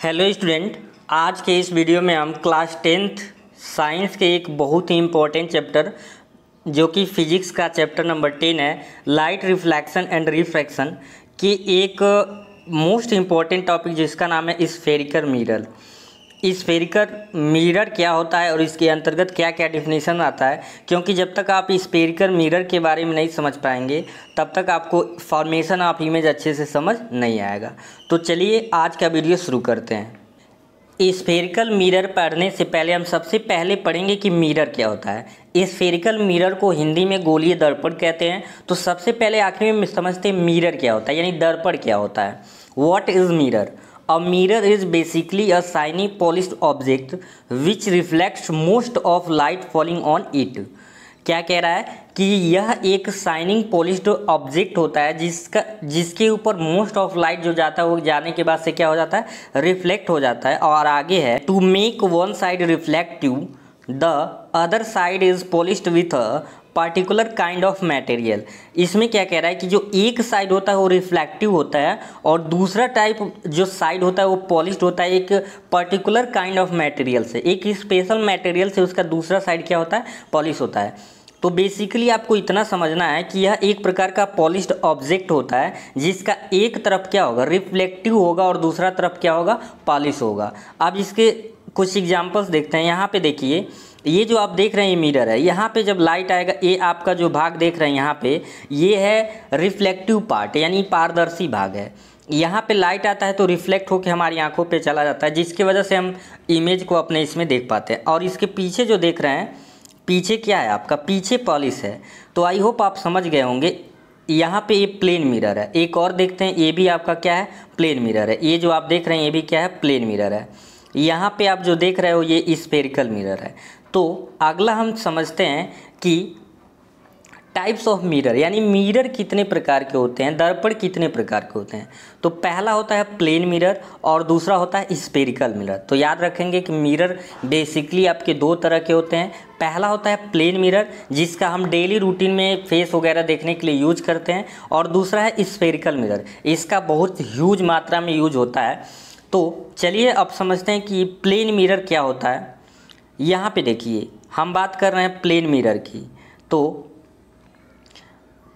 Hello student, आज के इस वीडियो में हम क्लास 10th साइंस के एक बहुत ही इम्पोर्टेंट चैप्टर जो कि फिजिक्स का चैप्टर नंबर 10 है, लाइट रिफ्लेक्शन एंड रिफ्रैक्शन की एक मोस्ट इम्पॉर्टेंट टॉपिक जिसका नाम है स्फेरिकल मिरर। स्फेरिकल मिरर क्या होता है और इसके अंतर्गत क्या क्या डिफिनीशन आता है, क्योंकि जब तक आप स्फेरिकल मिरर के बारे में नहीं समझ पाएंगे तब तक आपको फॉर्मेशन ऑफ इमेज अच्छे से समझ नहीं आएगा। तो चलिए आज का वीडियो शुरू करते हैं। स्फेरिकल मिरर पढ़ने से पहले हम सबसे पहले पढ़ेंगे कि मिरर क्या होता है। स्फेरिकल मिरर को हिंदी में गोलीय दर्पण कहते हैं। तो सबसे पहले आखिर में समझते हैं मिरर क्या होता है, यानी दर्पण क्या होता है। What is mirror? A mirror is basically a shiny polished object which reflects most of light falling on it। क्या कह रहा है कि यह एक शाइनिंग पॉलिश्ड ऑब्जेक्ट होता है जिसके ऊपर मोस्ट ऑफ लाइट जो जाता है वो जाने के बाद से क्या हो जाता है, रिफ्लेक्ट हो जाता है। और आगे है to make one side reflective the other side is polished with a particular kind of material. इसमें क्या कह रहा है कि जो एक साइड होता है वो रिफ्लेक्टिव होता है और दूसरा टाइप जो साइड होता है वो पॉलिश्ड होता है एक पर्टिकुलर काइंड ऑफ मटेरियल से, एक स्पेशल मटेरियल से उसका दूसरा साइड क्या होता है, पॉलिश होता है। तो बेसिकली आपको इतना समझना है कि यह एक प्रकार का पॉलिश्ड ऑब्जेक्ट होता है जिसका एक तरफ क्या होगा, रिफ्लेक्टिव होगा और दूसरा तरफ क्या होगा, पॉलिश होगा। अब इसके कुछ एग्जांपल्स देखते हैं। यहाँ पे देखिए, ये जो आप देख रहे हैं ये मिरर है। यहाँ पे जब लाइट आएगा, ये आपका जो भाग देख रहे हैं यहाँ पे, ये है रिफ्लेक्टिव पार्ट यानी पारदर्शी भाग है। यहाँ पे लाइट आता है तो रिफ्लेक्ट होकर हमारी आंखों पे चला जाता है, जिसकी वजह से हम इमेज को अपने इसमें देख पाते हैं। और इसके पीछे जो देख रहे हैं, पीछे क्या है आपका, पीछे पॉलिश है। तो आई होप आप समझ गए होंगे। यहाँ पे ये प्लेन मिरर है। एक और देखते हैं, ये भी आपका क्या है, प्लेन मिरर है। ये जो आप देख रहे हैं ये भी क्या है, प्लेन मिरर है। यहाँ पे आप जो देख रहे हो ये स्फेरिकल मिरर है। तो अगला हम समझते हैं कि टाइप्स ऑफ मिरर, यानी मिरर कितने प्रकार के होते हैं, दर्पण कितने प्रकार के होते हैं। तो पहला होता है प्लेन मिरर और दूसरा होता है स्फेरिकल मिरर। तो याद रखेंगे कि मिरर बेसिकली आपके दो तरह के होते हैं। पहला होता है प्लेन मिरर जिसका हम डेली रूटीन में फेस वगैरह देखने के लिए यूज करते हैं, और दूसरा है स्फेरिकल मिरर, इसका बहुत ह्यूज मात्रा में यूज होता है। तो चलिए अब समझते हैं कि प्लेन मिरर क्या होता है। यहाँ पे देखिए, हम बात कर रहे हैं प्लेन मिरर की। तो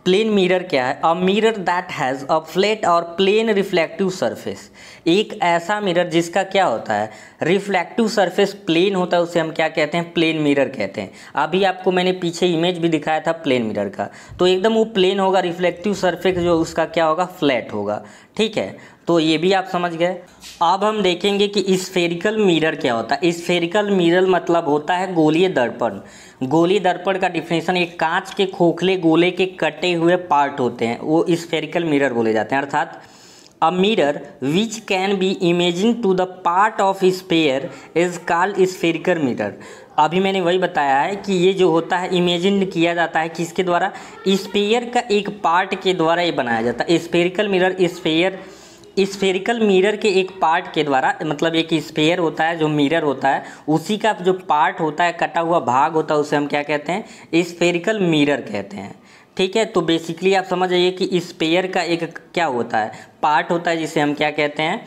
प्लेन मिरर क्या है? A mirror that has a flat और प्लेन रिफ्लेक्टिव सरफेस। एक ऐसा मिरर जिसका क्या होता है, रिफ्लेक्टिव सरफेस प्लेन होता है, उसे हम क्या कहते हैं, प्लेन मिरर कहते हैं। अभी आपको मैंने पीछे इमेज भी दिखाया था प्लेन मिरर का। तो एकदम वो प्लेन होगा, रिफ्लेक्टिव सरफेस जो उसका क्या होगा, फ्लैट होगा। ठीक है, तो ये भी आप समझ गए। अब हम देखेंगे कि स्फेरिकल मिरर क्या होता है। स्फेरिकल मिरर मतलब होता है गोलीय दर्पण। गोलीय दर्पण का डिफिनेशन, एक कांच के खोखले गोले के कटे हुए पार्ट होते हैं, वो स्फेरिकल मिरर बोले जाते हैं। अर्थात a mirror which can be imagine to the part of sphere is called spherical mirror. अभी मैंने वही बताया है कि ये जो होता है इमेजिन किया जाता है किसके द्वारा, स्फेयर का एक पार्ट के द्वारा ये बनाया जाता है। स्फेरिकल मिरर स्फेरिकल मिरर के एक पार्ट के द्वारा, मतलब एक स्फेयर होता है जो मिरर होता है, उसी का जो पार्ट होता है, कटा हुआ भाग होता है, उसे हम क्या कहते हैं, स्फेरिकल मिरर कहते हैं। ठीक है, तो बेसिकली आप समझ जाइए कि स्फेयर का एक क्या होता है, पार्ट होता है, जिसे हम क्या कहते हैं,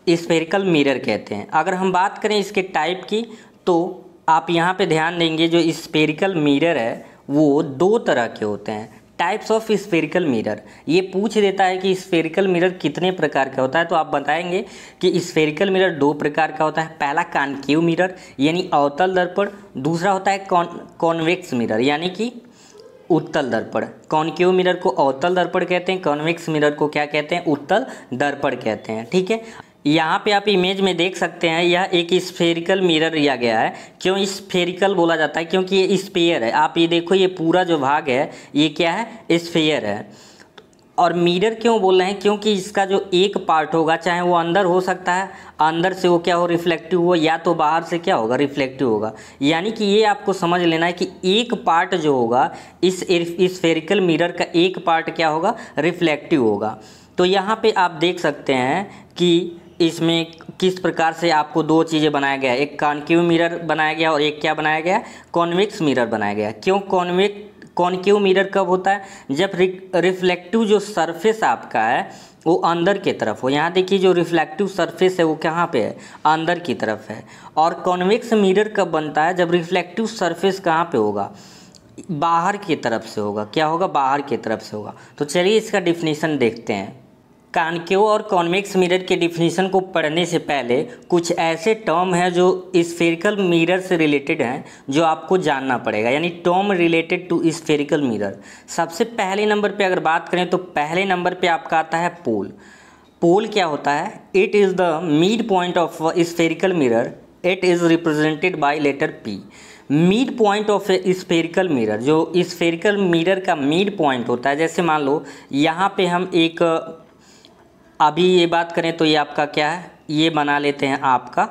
स्फेरिकल मिरर कहते हैं। अगर हम बात करें इसके टाइप की, तो आप यहाँ पे ध्यान देंगे जो स्फेरिकल मिरर है वो दो तरह के होते हैं। टाइप्स ऑफ स्फेरिकल मिरर, ये पूछ देता है कि स्फेरिकल मिरर कितने प्रकार का होता है, तो आप बताएंगे कि स्फेरिकल मिरर दो प्रकार का होता है। पहला कॉन्केव मिरर यानी अवतल दर्पण, दूसरा होता है कॉन्वेक्स मिरर यानी कि उत्तल दर्पण। कॉन्केव मिरर को अवतल दर्पण कहते हैं, कॉन्वेक्स मिरर को क्या कहते हैं, उत्तल दर्पण कहते हैं। ठीक है, यहाँ पे आप इमेज में देख सकते हैं यह एक स्फेरिकल मिरर लिया गया है। क्यों स्फेरिकल बोला जाता है, क्योंकि ये स्फेयर है। आप ये देखो, ये पूरा जो भाग है ये क्या है, स्फेयर है। और मिरर क्यों बोल रहे हैं, क्योंकि इसका जो एक पार्ट होगा, चाहे वो अंदर हो सकता है, अंदर से वो क्या हो, रिफ्लेक्टिव हो, या तो बाहर से क्या होगा, रिफ्लेक्टिव होगा। यानी कि ये आपको समझ लेना है कि एक पार्ट जो होगा इस स्फेरिकल मिरर का, एक पार्ट क्या होगा, रिफ्लेक्टिव होगा। तो यहाँ पे आप देख सकते हैं कि इसमें किस प्रकार से आपको दो चीज़ें बनाया गया है, एक कॉन्केव मिरर बनाया गया और एक क्या बनाया गया, कॉन्वेक्स मिरर बनाया गया। क्यों कॉनकेव मिरर कब होता है? जब रिफ्लेक्टिव जो सरफेस आपका है वो अंदर की तरफ हो। यहाँ देखिए जो रिफ्लेक्टिव सरफेस है वो कहाँ पे है? अंदर की तरफ है। और कॉन्वेक्स मिरर कब बनता है? जब रिफ्लेक्टिव सरफेस कहाँ पे होगा? बाहर की तरफ से होगा। क्या होगा? बाहर की तरफ से होगा। तो चलिए इसका डिफिनीशन देखते हैं। कॉनकेव और कॉन्वेक्स मिरर के डिफिनीशन को पढ़ने से पहले कुछ ऐसे टर्म हैं जो स्फेरिकल मिरर से रिलेटेड हैं जो आपको जानना पड़ेगा, यानी term related to spherical mirror. सबसे पहले नंबर पे अगर बात करें तो पहले नंबर पे आपका आता है पोल। पोल क्या होता है? It is the mid point of spherical mirror. It is represented by letter P. Mid point of a spherical mirror, जो स्फेरिकल मिरर का मिड पॉइंट होता है, जैसे मान लो यहाँ पे हम एक अभी ये बात करें तो ये आपका क्या है? ये बना लेते हैं आपका,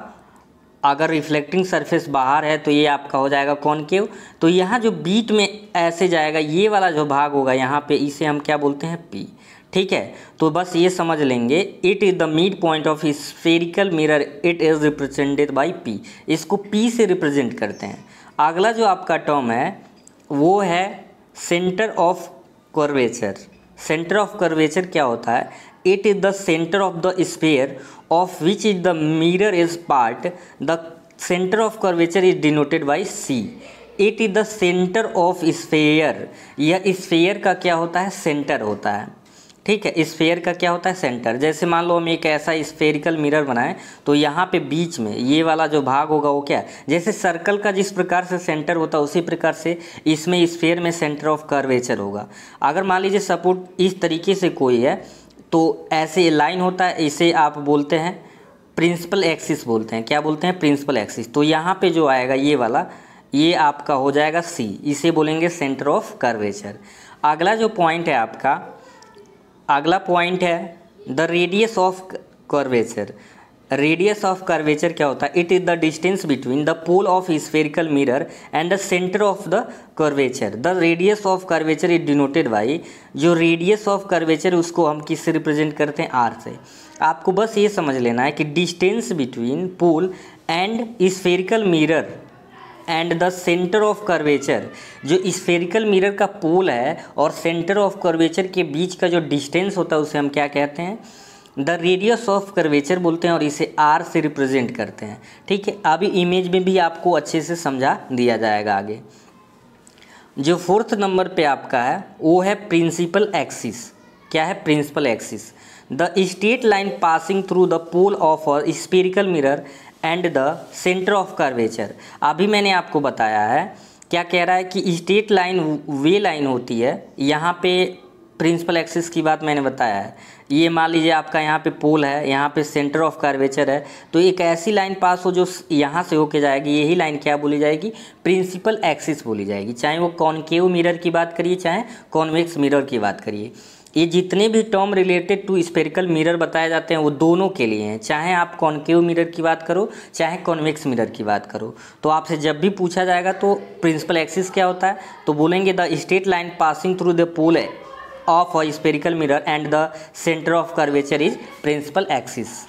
अगर रिफ्लेक्टिंग सरफेस बाहर है तो ये आपका हो जाएगा कॉनकेव। तो यहाँ जो बीच में ऐसे जाएगा ये वाला जो भाग होगा यहाँ पे, इसे हम क्या बोलते हैं? पी। ठीक है, तो बस ये समझ लेंगे, it is the mid point of spherical mirror, it is represented by P. इसको पी से रिप्रेजेंट करते हैं। अगला जो आपका टर्म है वो है centre of curvature. Centre of curvature क्या होता है? It is the centre of the sphere of which is the mirror is part. The centre of curvature is denoted by C. It is the centre of sphere. यह sphere का क्या होता है? Centre होता है। ठीक है, स्फीयर का क्या होता है? सेंटर। जैसे मान लो हम एक ऐसा स्फेरिकल मिरर बनाएं तो यहाँ पे बीच में ये वाला जो भाग होगा वो क्या है? जैसे सर्कल का जिस प्रकार से सेंटर होता है उसी प्रकार से इसमें स्फीयर में सेंटर ऑफ कर्वेचर होगा। अगर मान लीजिए सपोर्ट इस तरीके से कोई है तो ऐसे लाइन होता है, इसे आप बोलते हैं प्रिंसिपल एक्सिस बोलते हैं। क्या बोलते हैं? Principal axis. तो यहाँ पे जो आएगा ये वाला, ये आपका हो जाएगा सी, इसे बोलेंगे सेंटर ऑफ कर्वेचर। अगला जो पॉइंट है आपका, अगला पॉइंट है the radius of curvature. Radius of curvature क्या होता है? It is the distance between the pole of spherical mirror and the centre of the curvature. The radius of curvature is denoted by, जो radius of curvature उसको हम किससे represent करते हैं? Are से। आपको बस ये समझ लेना है कि distance between pole and spherical mirror and the centre of curvature, जो स्फेरिकल मिरर का पोल है और सेंटर ऑफ कर्वेचर के बीच का जो डिस्टेंस होता है उसे हम क्या कहते हैं? द रेडियस ऑफ कर्वेचर बोलते हैं और इसे आर से रिप्रेजेंट करते हैं। ठीक है, अभी इमेज में भी आपको अच्छे से समझा दिया जाएगा आगे। जो फोर्थ नंबर पे आपका है वो है प्रिंसिपल एक्सिस। क्या है? Principal axis. The straight line passing through the pole of a spherical mirror and the centre of curvature. अभी मैंने आपको बताया है, क्या कह रहा है कि स्ट्रेट लाइन वे लाइन होती है। यहाँ पे प्रिंसिपल एक्सिस की बात मैंने बताया है। ये मान लीजिए आपका यहाँ पे पोल है, यहाँ पे सेंटर ऑफ कर्वेचर है, तो एक ऐसी लाइन पास हो जो यहाँ से होके जाएगी, यही लाइन क्या बोली जाएगी? प्रिंसिपल एक्सिस बोली जाएगी। चाहे वो कॉनकेव मिरर की बात करिए चाहे कॉन्वेक्स मिरर की बात करिए, ये जितने भी term related to spherical mirror बताए जाते हैं वो दोनों के लिए हैं। चाहे आप कॉनकेव मिरर की बात करो चाहे कॉन्वेक्स मिरर की बात करो, तो आपसे जब भी पूछा जाएगा तो प्रिंसिपल एक्सिस क्या होता है तो बोलेंगे the straight line passing through the pole of a spherical mirror and the centre of curvature is principal axis.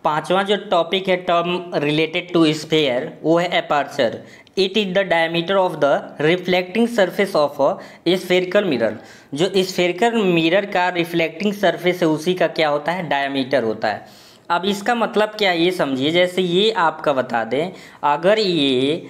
पांचवा जो टॉपिक है टर्म रिलेटेड टू स्फेयर वो है aperture. It is the diameter of the reflecting surface of a spherical mirror. जो spherical mirror का reflecting surface है उसी का क्या होता है? डायमीटर होता है। अब इसका मतलब क्या ये समझिए, जैसे ये आपका बता दें, अगर ये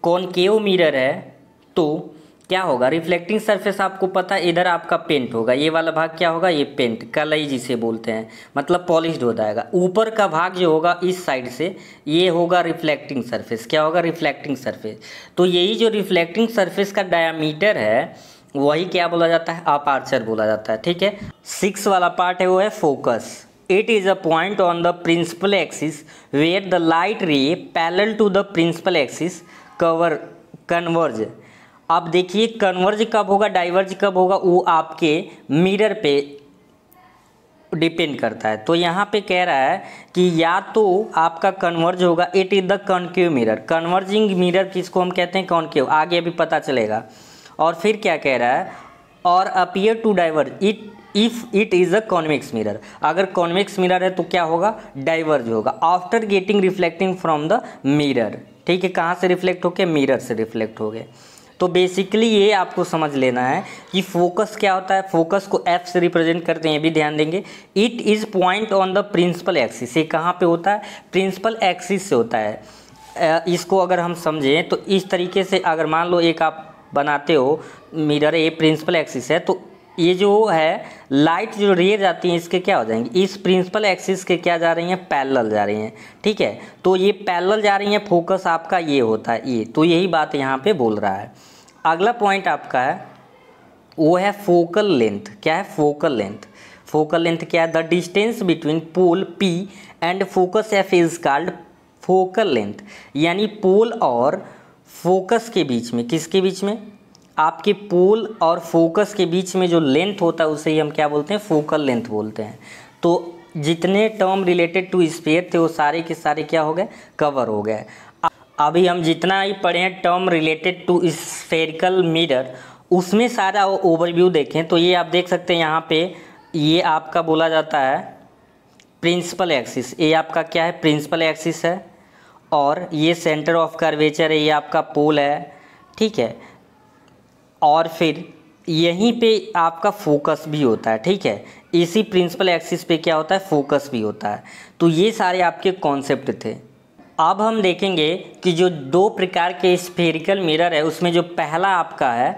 कॉनकेव मिरर है तो क्या होगा? रिफ्लेक्टिंग सरफेस आपको पता है, इधर आपका पेंट होगा, ये वाला भाग क्या होगा? ये पेंट कलई जिसे बोलते हैं, मतलब पॉलिश्ड हो जाएगा। ऊपर का भाग जो होगा इस साइड से ये होगा रिफ्लेक्टिंग सरफेस। क्या होगा? Reflecting surface. तो यही जो रिफ्लेक्टिंग सरफेस का डायमीटर है वही क्या बोला जाता है? अपर्चर बोला जाता है। ठीक है, 6 वाला पार्ट है वो है focus. It is a point on the principal axis where the light ray parallel to the principal axis converge. अब देखिए कन्वर्ज कब होगा, डाइवर्ज कब होगा, वो आपके मिरर पे डिपेंड करता है। तो यहाँ पे कह रहा है कि या तो आपका कन्वर्ज होगा, it is the concave mirror. Converging mirror किसको हम कहते हैं? कॉनकेव। आगे अभी पता चलेगा। और फिर क्या कह रहा है? और appear to diverge if it is a convex mirror. अगर कॉन्वेक्स मिरर है तो क्या होगा? डाइवर्ज होगा after getting reflecting from the mirror. ठीक है, कहाँ से रिफ्लेक्ट होके? मिरर से रिफ्लेक्ट हो गए। तो बेसिकली ये आपको समझ लेना है कि फोकस क्या होता है। फोकस को एफ से रिप्रेजेंट करते हैं, ये भी ध्यान देंगे। It is point on the principal axis, ये कहाँ पे होता है, प्रिंसिपल एक्सिस से होता है। इसको अगर हम समझें तो इस तरीके से, अगर मान लो एक आप बनाते हो मिरर, ये प्रिंसिपल एक्सिस है, तो ये जो है लाइट जो रे जाती हैं इसके क्या हो जाएंगी, इस प्रिंसिपल एक्सिस के क्या जा रही हैं, पैरेलल जा रही हैं, ठीक है। तो ये पैरेलल जा रही हैं, फोकस आपका ये होता है ये, तो यही बात यहाँ पे बोल रहा है। अगला पॉइंट आपका है वो है फोकल लेंथ। क्या है, फोकल लेंथ। फोकल लेंथ क्या है, the distance between pole P and focus F is called focal length. यानी पोल और फोकस के बीच में, किसके बीच में, आपके पोल और फोकस के बीच में जो लेंथ होता है उसे ही हम क्या बोलते हैं, फोकल लेंथ बोलते हैं। तो जितने टर्म रिलेटेड टू स्फीयर थे वो सारे के सारे क्या हो गए, कवर हो गए। अभी हम जितना ही पढ़े हैं term related to spherical mirror, उसमें सारा ओवरव्यू देखें तो ये आप देख सकते हैं यहाँ पे, ये आपका बोला जाता है प्रिंसिपल एक्सिस। ये आपका क्या है, प्रिंसिपल एक्सिस है, और ये सेंटर ऑफ कर्वेचर है, ये आपका पोल है, ठीक है। और फिर यहीं पे आपका फोकस भी होता है, ठीक है। इसी प्रिंसिपल एक्सिस पे क्या होता है, फोकस भी होता है। तो ये सारे आपके कॉन्सेप्ट थे। अब हम देखेंगे कि जो दो प्रकार के स्फेरिकल मिरर है उसमें जो पहला आपका है,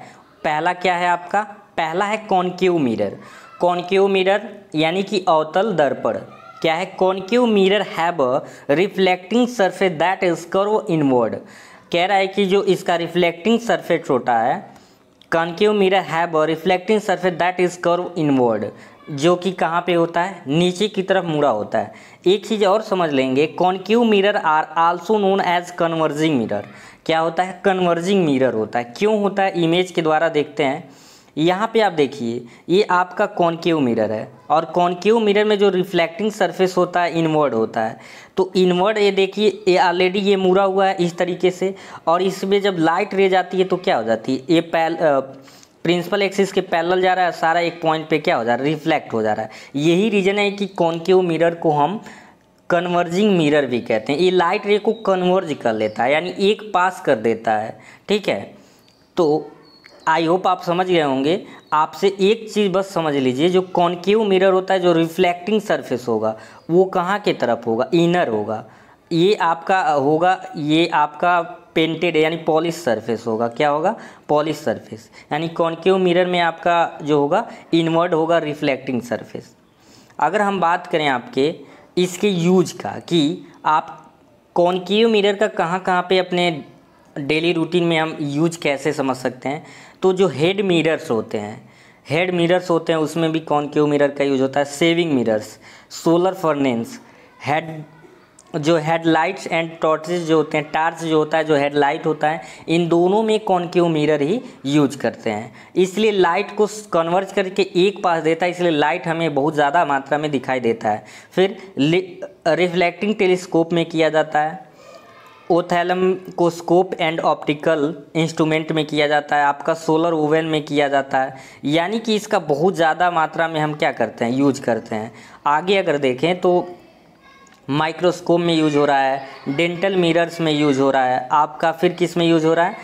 पहला क्या है आपका, पहला है कॉनकेव मिरर। कॉनकेव मिरर यानी कि अवतल दर्पण। क्या है, concave mirror have a reflecting surface that is curve inward. कह रहा है कि जो इसका रिफ्लेक्टिंग सरफेस होता है, concave mirror have a reflecting surface that is curve inward, जो कि कहाँ पे होता है, नीचे की तरफ मुड़ा होता है। एक चीज़ और समझ लेंगे, concave mirror are also known as converging mirror. क्या होता है, कन्वर्जिंग मिरर होता है। क्यों होता है, इमेज के द्वारा देखते हैं। यहाँ पे आप देखिए, ये आपका कॉनकेव मिरर है, और कॉनकेव मिरर में जो रिफ्लेक्टिंग सरफेस होता है इनवर्ड होता है। तो इनवर्ड ये देखिए, ये ऑलरेडी ये मुड़ा हुआ है इस तरीके से, और इसमें जब लाइट रे जाती है तो क्या हो जाती है, ये प्रिंसिपल एक्सिस के पैरेलल जा रहा है, सारा एक पॉइंट पे क्या हो जा रहा है, रिफ्लेक्ट हो जा रहा है। यही रीजन है कि कॉनकेव मिरर को हम कन्वर्जिंग मिरर भी कहते हैं। ये लाइट रे को कन्वर्ज कर लेता है, यानी एक पास कर देता है, ठीक है। तो आई होप आप समझ गए होंगे। आपसे एक चीज़ बस समझ लीजिए, जो कॉनकेव मिरर होता है, जो रिफ्लेक्टिंग सरफेस होगा वो कहाँ के तरफ होगा, इनर होगा। ये आपका होगा, ये आपका पेंटेड यानी पॉलिश सरफेस होगा। क्या होगा, पॉलिश सरफेस। यानी कॉनकेव मिरर में आपका जो होगा इनवर्ड होगा रिफ्लेक्टिंग सरफेस। अगर हम बात करें आपके इसके यूज का, कि आप कॉनकेव मिरर का कहाँ कहाँ पे अपने डेली रूटीन में हम यूज कैसे समझ सकते हैं, तो जो हेड मिरर्स होते हैं, हेड मिरर्स होते हैं उसमें भी कॉनकेव मिरर का यूज होता है। Saving mirrors, solar furnace, head जो हेडलाइट्स एंड टॉर्चेस जो होते हैं, टार्च जो होता है, जो हेडलाइट होता है, इन दोनों में कॉनकेव मिरर ही यूज करते हैं। इसलिए लाइट को कन्वर्ज करके एक पास देता है, इसलिए लाइट हमें बहुत ज़्यादा मात्रा में दिखाई देता है। फिर रिफ्लेक्टिंग टेलीस्कोप में किया जाता है, ओथेलमोस्कोप एंड ऑप्टिकल इंस्ट्रूमेंट में किया जाता है, आपका सोलर ओवन में किया जाता है। यानी कि इसका बहुत ज़्यादा मात्रा में हम क्या करते हैं, यूज करते हैं। आगे अगर देखें तो माइक्रोस्कोप में यूज हो रहा है, डेंटल मिरर्स में यूज हो रहा है आपका। फिर किस में यूज हो रहा है,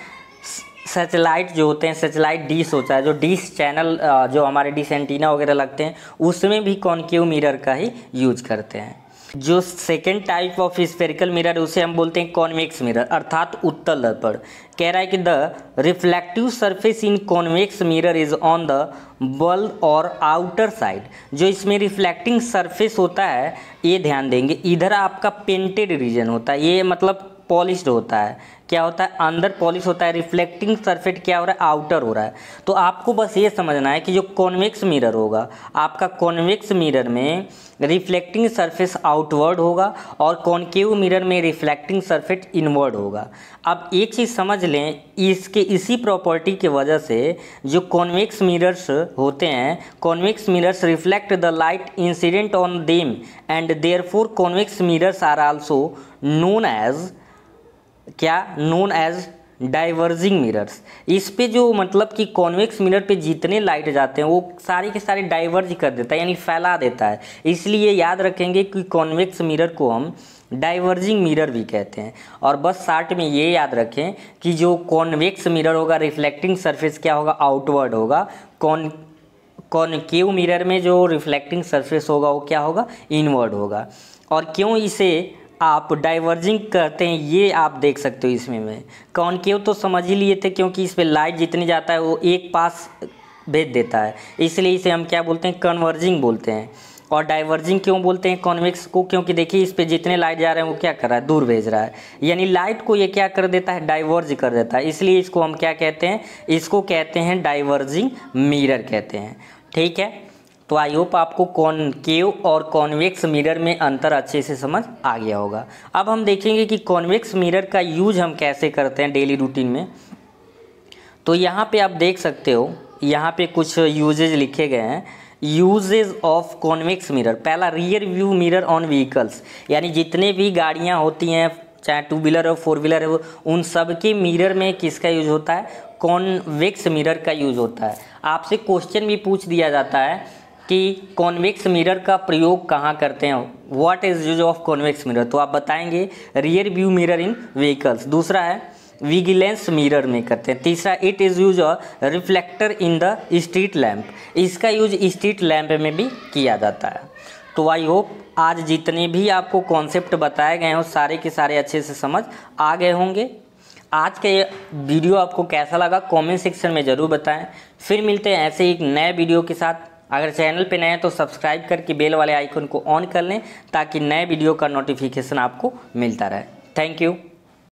सैटेलाइट जो होते हैं, सैटेलाइट डिश होता है, जो डिश चैनल जो हमारे डिश एंटीना वगैरह लगते हैं, उसमें भी कॉनकेव मिरर का ही यूज करते हैं। जो second type of spherical mirror उसे हम बोलते हैं कॉन्वेक्स मिरर, अर्थात उत्तल दर्पण। कह रहा है कि the reflective surface in convex mirror is on the bulb और आउटर साइड। जो इसमें रिफ्लेक्टिंग सरफेस होता है, ये ध्यान देंगे, इधर आपका पेंटेड रीजन होता है, ये मतलब पॉलिश्ड होता है। क्या होता है, अंदर पॉलिश होता है, रिफ्लेक्टिंग सरफेस क्या हो रहा है, आउटर हो रहा है। तो आपको बस ये समझना है कि जो कॉन्वेक्स मिरर होगा, आपका कॉन्वेक्स मिरर में रिफ्लेक्टिंग सरफेस आउटवर्ड होगा, और कॉनकेव मिरर में रिफ्लेक्टिंग सरफेस इनवर्ड होगा। अब एक चीज़ समझ लें, इसके इसी प्रॉपर्टी की वजह से जो कॉन्वेक्स मिरर्स होते हैं, convex mirrors reflect the light incident on them and therefore convex mirrors are also known as, क्या, नोन एज डाइवर्जिंग मिरर्स। इस पे जो मतलब कि कॉन्वेक्स मिरर पे जितने लाइट जाते हैं वो सारे के सारे डाइवर्ज कर देता है, यानी फैला देता है। इसलिए याद रखेंगे कि कॉन्वेक्स मिरर को हम डाइवर्जिंग मिरर भी कहते हैं। और बस शॉर्ट में ये याद रखें कि जो कॉन्वेक्स मिरर होगा, रिफ्लेक्टिंग सरफेस क्या होगा, आउटवर्ड होगा। कॉनकेव मिरर में जो रिफ्लेक्टिंग सरफेस होगा वो क्या होगा, इनवर्ड होगा। और क्यों इसे आप डाइवर्जिंग करते हैं ये आप देख सकते हो इसमें। में कॉनकेव तो समझ ही लिए थे, क्योंकि इस पे लाइट जितनी जाता है वो एक पास भेज देता है, इसलिए इसे हम क्या बोलते हैं, कन्वर्जिंग बोलते हैं। और डाइवर्जिंग क्यों बोलते हैं कॉन्वेक्स को, क्योंकि देखिए इस पे जितने लाइट जा रहे हैं वो क्या कर रहा है, दूर भेज रहा है, यानी लाइट को ये क्या कर देता है, डाइवर्ज कर देता है, इसलिए इसको हम क्या कहते हैं, इसको कहते हैं डाइवर्जिंग मिरर कहते हैं। ठीक है, तो आई होप आपको कॉनकेव और कॉन्वेक्स मिरर में अंतर अच्छे से समझ आ गया होगा। अब हम देखेंगे कि कॉन्वेक्स मिरर का यूज हम कैसे करते हैं डेली रूटीन में। तो यहाँ पे आप देख सकते हो, यहाँ पे कुछ यूजेज लिखे गए हैं। यूजेज ऑफ कॉन्वेक्स मिरर, पहला rear view mirror on vehicles, यानी जितने भी गाड़ियाँ होती हैं, चाहे टू व्हीलर हो फोर व्हीलर हो, उन सब के मिरर में किसका यूज होता है, कॉन्वेक्स मिरर का यूज होता है। आपसे क्वेश्चन भी पूछ दिया जाता है कि कॉन्वेक्स मिरर का प्रयोग कहाँ करते हैं, what is use of convex mirror, तो आप बताएंगे रियर व्यू मिरर इन व्हीकल्स। दूसरा है विजिलेंस मिरर में करते हैं। तीसरा it is use reflector in the street lamp, इसका यूज स्ट्रीट लैम्प में भी किया जाता है। तो आई होप आज जितने भी आपको कॉन्सेप्ट बताए गए हैं वो सारे के सारे अच्छे से समझ आ गए होंगे। आज का ये वीडियो आपको कैसा लगा कमेंट सेक्शन में ज़रूर बताएं। फिर मिलते हैं ऐसे एक नए वीडियो के साथ। अगर चैनल पे नए हैं तो सब्सक्राइब करके बेल वाले आइकन को ऑन कर लें, ताकि नए वीडियो का नोटिफिकेशन आपको मिलता रहे। Thank you.